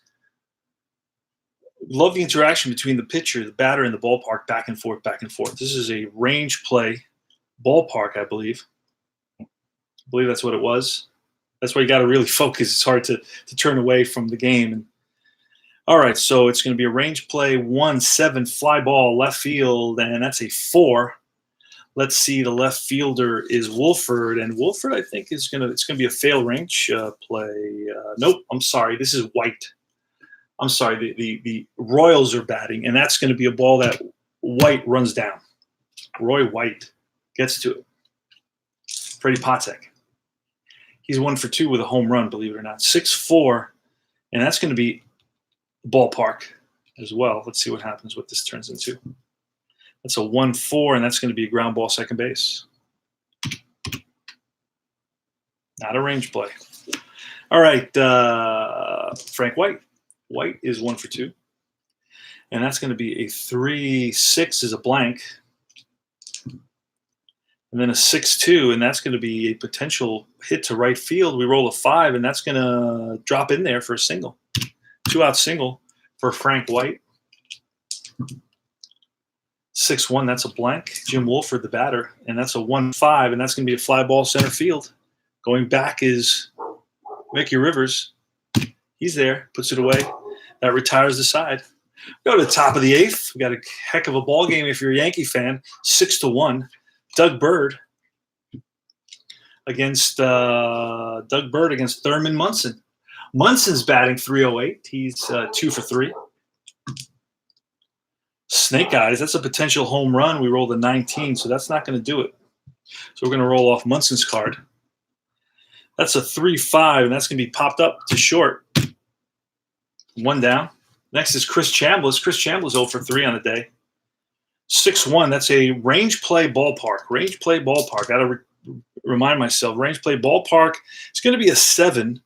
Love the interaction between the pitcher, the batter, and the ballpark, back and forth, back and forth. This is a range play ballpark, I believe. I believe that's what it was. That's why you got to really focus. It's hard to turn away from the game. All right, so it's going to be a range play, 1-7 fly ball left field, and that's a 4. Let's see. The left fielder is Wolford, and Wolford, I think, it's gonna be a fail range play. Nope. I'm sorry. This is White. I'm sorry. The Royals are batting, and that's going to be a ball that White runs down. Roy White gets to it. Freddie Patek. He's 1 for 2 with a home run, believe it or not. 6-4, and that's going to be ballpark as well. Let's see what happens, what this turns into. That's a 1-4, and that's going to be a ground ball second base. Not a range play. All right, Frank White. White is 1 for 2. And that's going to be a 3-6 is a blank. And then a 6-2, and that's going to be a potential hit to right field. We roll a 5, and that's going to drop in there for a single. 2-out single for Frank White. 6-1, that's a blank. Jim Wolford, the batter, and that's a 1-5, and that's going to be a fly ball center field. Going back is Mickey Rivers. He's there, puts it away. That retires the side. Go to the top of the 8th. We got a heck of a ball game if you're a Yankee fan. 6-1. Doug Bird against Thurman Munson. Munson's batting .308. He's 2 for 3. Snake Eyes, that's a potential home run. We rolled a 19, so that's not going to do it. So we're going to roll off Munson's card. That's a 3-5, and that's going to be popped up to short. 1 down. Next is Chris Chambliss. Chris Chambliss 0 for 3 on the day. 6-1, that's a range play ballpark. Range play ballpark. Got to remind myself. Range play ballpark. It's going to be a 7.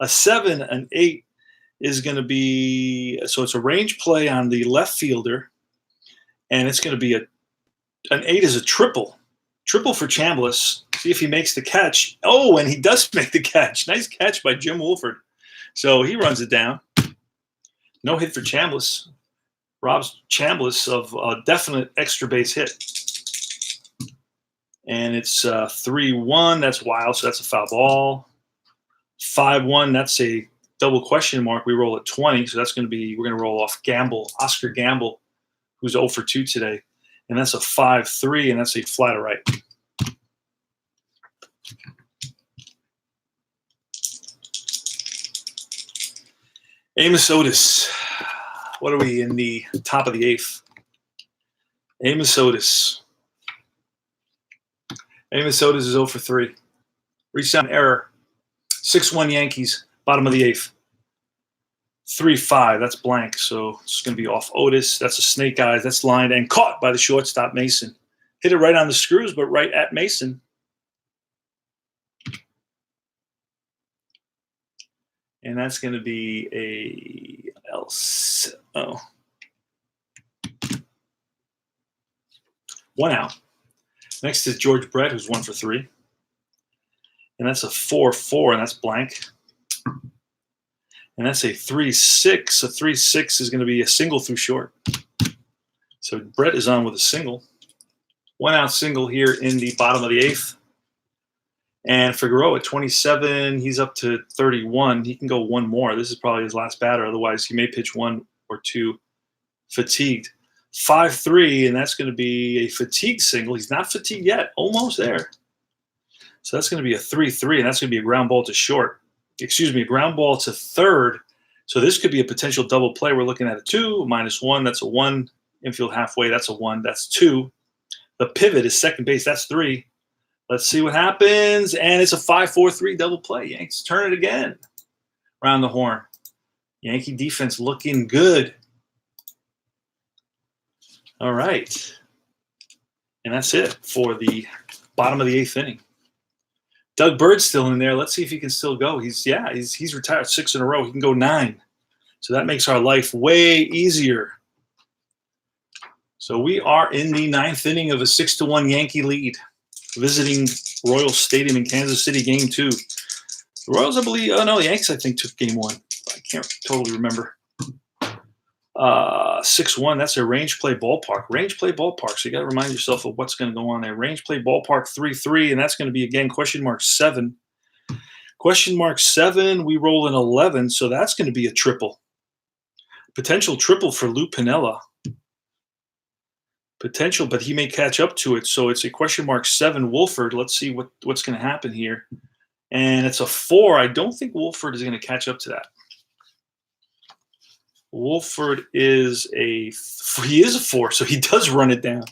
A 7, an 8 is going to be, so it's a range play on the left fielder, and it's going to be an 8 is a triple. Triple for Chambliss. See if he makes the catch. Oh, and he does make the catch. Nice catch by Jim Wolford. So he runs it down. No hit for Chambliss. Robs Chambliss of a definite extra base hit. And it's 3-1. That's wild, so that's a foul ball. 5-1, that's a double question mark. We roll at 20, so that's going to be, we're going to roll off Gamble, Oscar Gamble, who's 0 for 2 today. And that's a 5-3, and that's a fly to right. Amos Otis. What are we in the top of the 8th? Amos Otis. Amos Otis is 0 for 3. Reach down error. 6-1 Yankees, bottom of the 8th. 3-5, that's blank. So it's going to be off Otis. That's a snake eyes. That's lined and caught by the shortstop, Mason. Hit it right on the screws, but right at Mason. And that's going to be a else. Oh. 1 out. Next is George Brett, who's 1 for 3. And that's a 4-4, and that's blank. And that's a 3-6. A 3-6 is going to be a single through short. So Brett is on with a single. 1 out single here in the bottom of the 8th. And Figueroa at 27, he's up to 31. He can go 1 more. This is probably his last batter. Otherwise, he may pitch 1 or 2 fatigued. 5-3, and that's going to be a fatigue single. He's not fatigued yet. Almost there. So that's going to be a 3-3, and that's going to be a ground ball to short. Excuse me, a ground ball to third. So this could be a potential double play. We're looking at a 2, -1. That's a 1. Infield halfway, that's a 1. That's 2. The pivot is second base. That's 3. Let's see what happens. And it's a 5-4-3 double play. Yankees turn it again. Around the horn. Yankee defense looking good. All right. And that's it for the bottom of the 8th inning. Doug Bird's still in there. Let's see if he can still go. He's retired 6 in a row. He can go 9. So that makes our life way easier. So we are in the 9th inning of a 6-1 Yankee lead, visiting Royals Stadium in Kansas City, Game 2. The Royals, I believe, the Yankees, I think, took Game 1. I can't totally remember. 6-1, that's a range play ballpark. Range play ballpark, so you got to remind yourself of what's going to go on there. Range play ballpark 3-3, and that's going to be, again, question mark 7. Question mark 7, we roll an 11, so that's going to be a triple. Potential triple for Lou Piniella. Potential, but he may catch up to it. So it's a question mark 7 Wolford. Let's see what's going to happen here. And it's a 4. I don't think Wolford is going to catch up to that. Wolford is a 4, so he does run it down.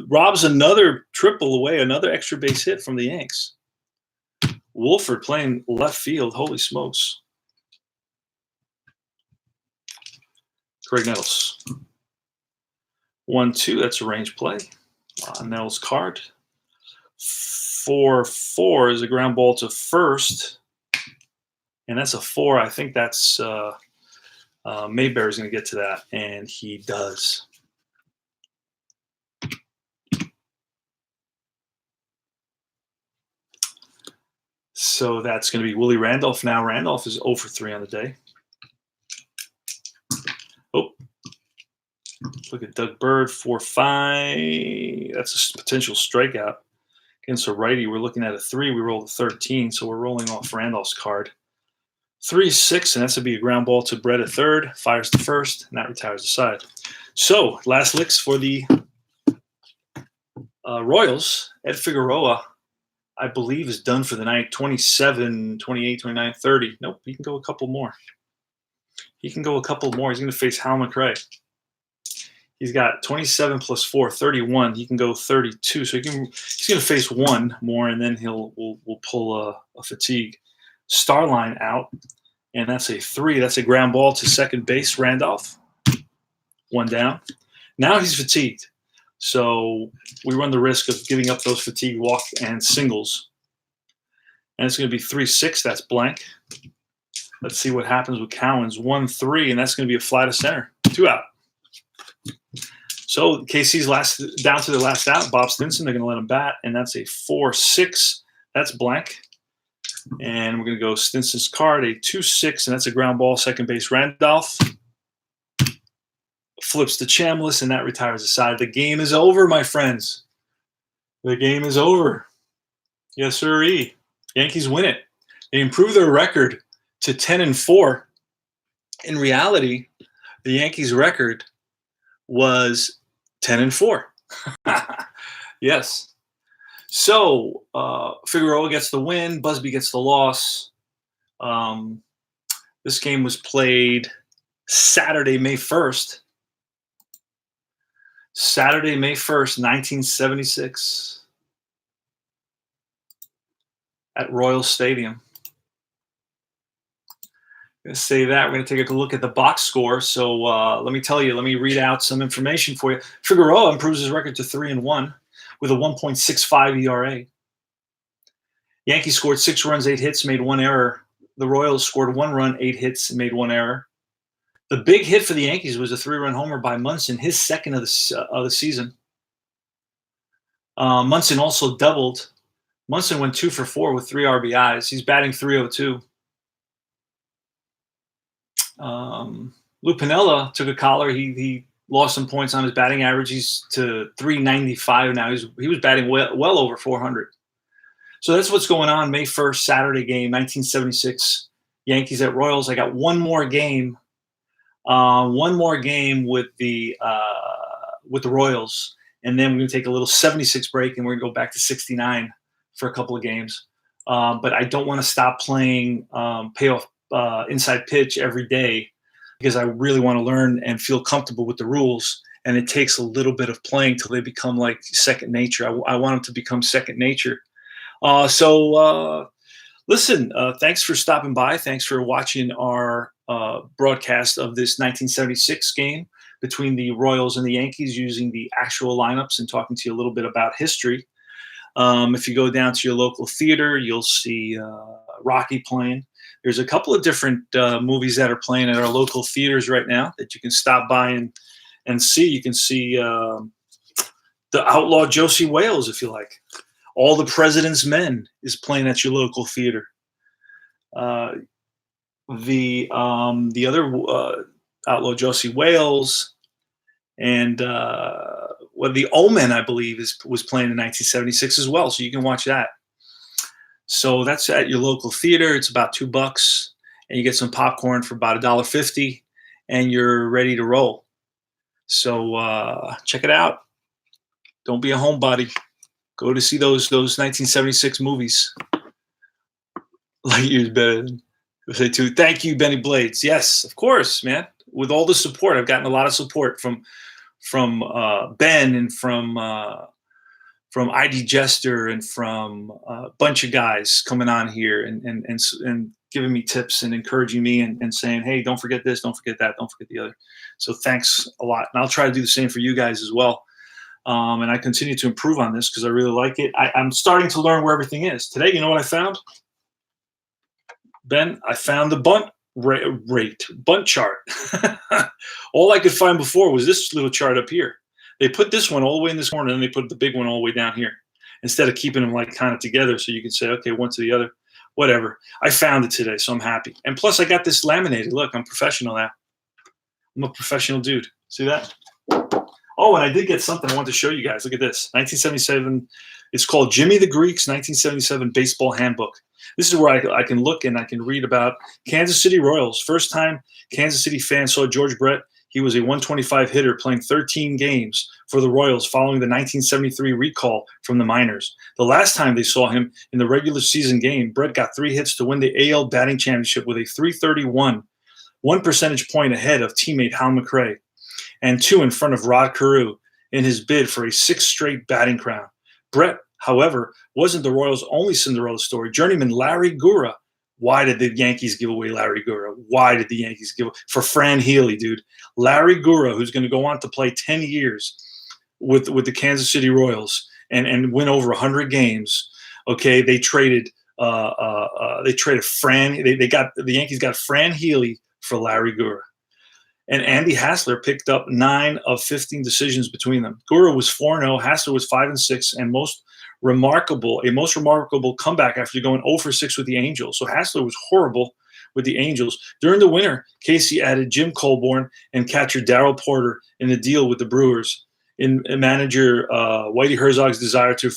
Robs another triple away, another extra base hit from the Yanks. Wolford playing left field. Holy smokes. Craig Nettles. 1-2. That's a range play. Nettles card. 4-4 is a ground ball to first. And that's a 4. I think that's Mayberry is going to get to that. And he does. So that's going to be Willie Randolph now. Randolph is 0 for 3 on the day. Oh, look at Doug Bird, 4-5. That's a potential strikeout against a righty. We're looking at a 3. We rolled a 13, so we're rolling off Randolph's card. 3-6, and that's going to be a ground ball to Brett at third. Fires to first, and that retires the side. So last licks for the Royals. Ed Figueroa, I believe, is done for the night. 27, 28, 29, 30. Nope, he can go a couple more. He's going to face Hal McRae. He's got 27 plus 4, 31. He can go 32. So he's going to face 1 more, and then we'll pull a fatigue. Starline out, and that's a 3. That's a ground ball to second base, Randolph. 1 down. Now he's fatigued. So we run the risk of giving up those fatigue walk and singles. And it's going to be 3-6. That's blank. Let's see what happens with Cowens. 1-3, and that's going to be a fly to center. 2 out. So KC's down to the last out. Bob Stinson, they're going to let him bat, and that's a 4-6. That's blank. And we're going to go Stinson's card, a 2-6, and that's a ground ball, second base, Randolph. Flips to Chambliss, and that retires the side. The game is over, my friends. The game is over. Yes, sirree. Yankees win it. They improve their record to 10-4. In reality, the Yankees' record was 10-4. Yes. So Figueroa gets the win. Busby gets the loss. This game was played Saturday, May 1st. Saturday, May 1st, 1976 at Royal Stadium. I'm going to say that. We're going to take a look at the box score. So let me read out some information for you. Figueroa improves his record to 3-1 with a 1.65 ERA. Yankees scored 6 runs, 8 hits, made 1 error. The Royals scored 1 run, 8 hits, and made 1 error. The big hit for the Yankees was a 3-run homer by Munson, his second of the season. Munson also doubled. Munson went 2 for 4 with 3 RBIs. He's batting .302. Lou Piniella took a collar. He lost some points on his batting average. He's to .395 now. He was batting well over 400. So that's what's going on. May 1st, Saturday game, 1976, Yankees at Royals. I got one more game with the Royals, and then we're going to take a little 76 break, and we're going to go back to 69 for a couple of games. But I don't want to stop playing payoff inside pitch every day because I really want to learn and feel comfortable with the rules. And it takes a little bit of playing till they become like second nature. I want them to become second nature. Listen, thanks for stopping by. Thanks for watching our broadcast of this 1976 game between the Royals and the Yankees using the actual lineups and talking to you a little bit about history. If you go down to your local theater, you'll see Rocky playing. There's a couple of different movies that are playing at our local theaters right now that you can stop by and see. You can see The Outlaw Josie Wales, if you like. All the President's Men is playing at your local theater. The other Outlaw Josie Wales and The Omen, I believe, was playing in 1976 as well. So you can watch that. So that's at your local theater. It's about $2, and you get some popcorn for about $1.50, and you're ready to roll. So check it out. Don't be a homebody. Go to see those 1976 movies. Light years better than say too. Thank you, Benny Blades. Yes, of course, man. With all the support, I've gotten a lot of support from Ben and from ID Jester and from a bunch of guys coming on here and giving me tips and encouraging me and saying, hey, don't forget this, don't forget that, don't forget the other. So thanks a lot. And I'll try to do the same for you guys as well. And I continue to improve on this because I really like it. I'm starting to learn where everything is. Today, you know what I found? Ben, I found the bunt chart. All I could find before was this little chart up here. They put this one all the way in this corner, and then they put the big one all the way down here instead of keeping them like kind of together so you can say, okay, one to the other, whatever. I found it today, so I'm happy. And plus, I got this laminated. Look, I'm professional now. I'm a professional dude. See that? Oh, and I did get something I want to show you guys. Look at this. 1977. It's called Jimmy the Greek's 1977 Baseball Handbook. This is where I can look and I can read about Kansas City Royals. First time Kansas City fans saw George Brett, he was a 125 hitter playing 13 games for the Royals following the 1973 recall from the minors. The last time they saw him in the regular season game, Brett got 3 hits to win the AL batting championship with a .331, 1 percentage point ahead of teammate Hal McRae, and 2 in front of Rod Carew in his bid for a 6th straight batting crown. Brett, however, wasn't the Royals' only Cinderella story. Journeyman Larry Gura. Why did the Yankees give away Larry Gura? Why did the Yankees give for Fran Healy, dude? Larry Gura, who's going to go on to play 10 years with the Kansas City Royals and win over 100 games. Okay, they traded Fran. The Yankees got Fran Healy for Larry Gura. And Andy Hassler picked up 9 of 15 decisions between them. Gura was 4-0, Hassler was 5-6, and most remarkable comeback after going 0 for 6 with the Angels. So Hassler was horrible with the Angels. During the winter, Casey added Jim Colborn and catcher Darrell Porter in the deal with the Brewers in manager Whitey Herzog's desire to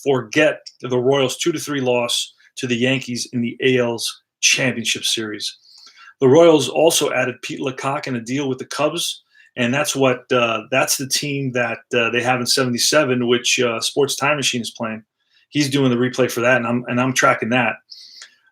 forget the Royals' 2-3 loss to the Yankees in the AL's championship series. The Royals also added Pete Lecoq in a deal with the Cubs, and that's the team that they have in '77, which Sports Time Machine is playing. He's doing the replay for that, and I'm tracking that.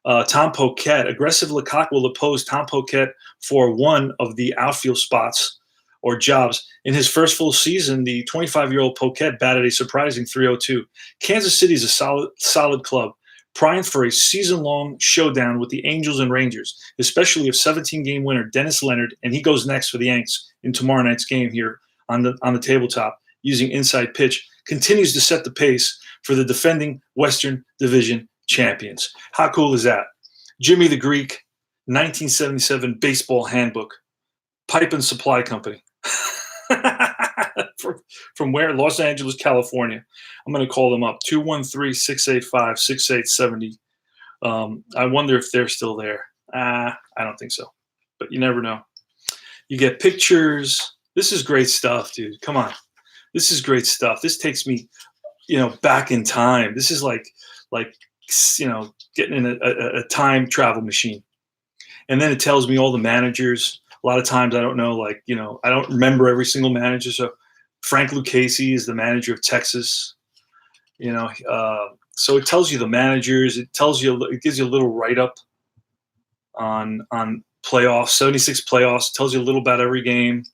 Tom Poquette, aggressive Lecoq will oppose Tom Poquette for one of the outfield spots or jobs. In his first full season, the 25-year-old Poquette batted a surprising .302. Kansas City is a solid club, primed for a season-long showdown with the Angels and Rangers, especially if 17-game winner Dennis Leonard, and he goes next for the Yanks in tomorrow night's game here on the tabletop using inside pitch, continues to set the pace for the defending Western Division champions. How cool is that? Jimmy the Greek, 1977 Baseball Handbook, Pipe and Supply Company. From where? Los Angeles, California. I'm going to call them up. 213-685-6870. I wonder if they're still there. I don't think so, but you never know. You get pictures. This is great stuff, dude. Come on. This is great stuff. This takes me, back in time. This is like getting in a time travel machine. And then it tells me all the managers. A lot of times I don't know, I don't remember every single manager. So Frank Lucchese is the manager of Texas. So it tells you the managers. It gives you a little write-up on playoffs, 76 playoffs. It tells you a little about every game.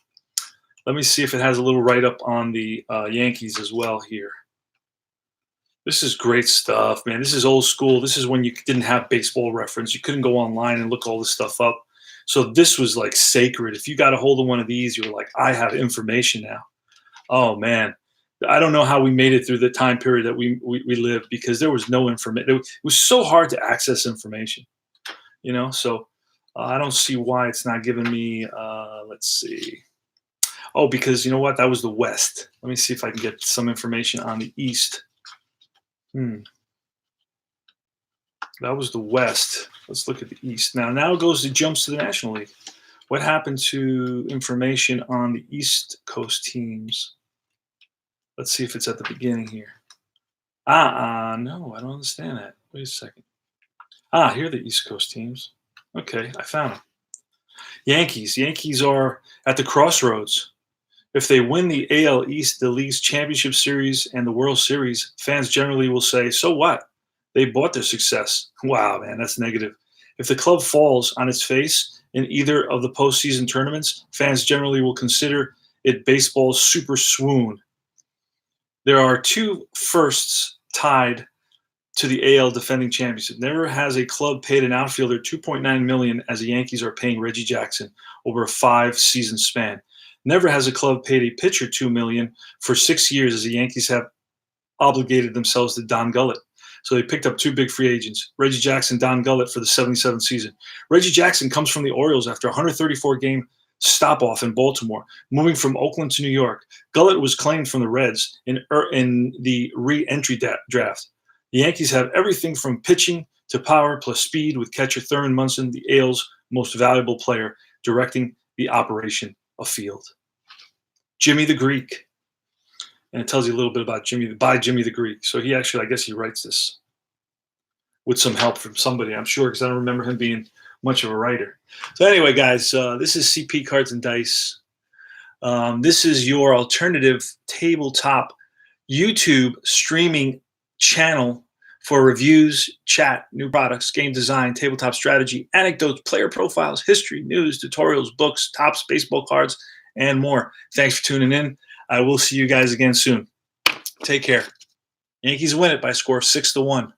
Let me see if it has a little write-up on the Yankees as well here. This is great stuff, man. This is old school. This is when you didn't have Baseball Reference. You couldn't go online and look all this stuff up. So this was like sacred. If you got a hold of one of these, you were like, I have information now. Oh, man. I don't know how we made it through the time period that we lived because there was no information. It was so hard to access information, So I don't see why it's not giving me, let's see. Oh, because you know what? That was the West. Let me see if I can get some information on the East. That was the West. Let's look at the East. Now it jumps to the National League. What happened to information on the East Coast teams? Let's see if it's at the beginning here. No, I don't understand that. Wait a second. Here are the East Coast teams. Okay, I found them. Yankees. Yankees are at the crossroads. If they win the AL East, the league's championship series, and the World Series, fans generally will say, so what? They bought their success. Wow, man, that's negative. If the club falls on its face in either of the postseason tournaments, fans generally will consider it baseball's super swoon. There are 2 firsts tied to the AL defending champions. Never has a club paid an outfielder $2.9 million as the Yankees are paying Reggie Jackson over a 5-season span. Never has a club paid a pitcher $2 million for 6 years as the Yankees have obligated themselves to Don Gullett. So they picked up 2 big free agents, Reggie Jackson, Don Gullett for the 77th season. Reggie Jackson comes from the Orioles after a 134-game stop-off in Baltimore, moving from Oakland to New York. Gullett was claimed from the Reds in the re-entry draft. The Yankees have everything from pitching to power plus speed with catcher Thurman Munson, the AL's most valuable player, directing the operation afield. Jimmy the Greek. And it tells you a little bit about Jimmy the Greek. So he actually, I guess he writes this with some help from somebody, I'm sure, because I don't remember him being much of a writer. So anyway, guys, this is CP Cards and Dice. This is your alternative tabletop YouTube streaming channel for reviews, chat, new products, game design, tabletop strategy, anecdotes, player profiles, history, news, tutorials, books, tops, baseball cards, and more. Thanks for tuning in. I will see you guys again soon. Take care. Yankees win it by a score of 6-1.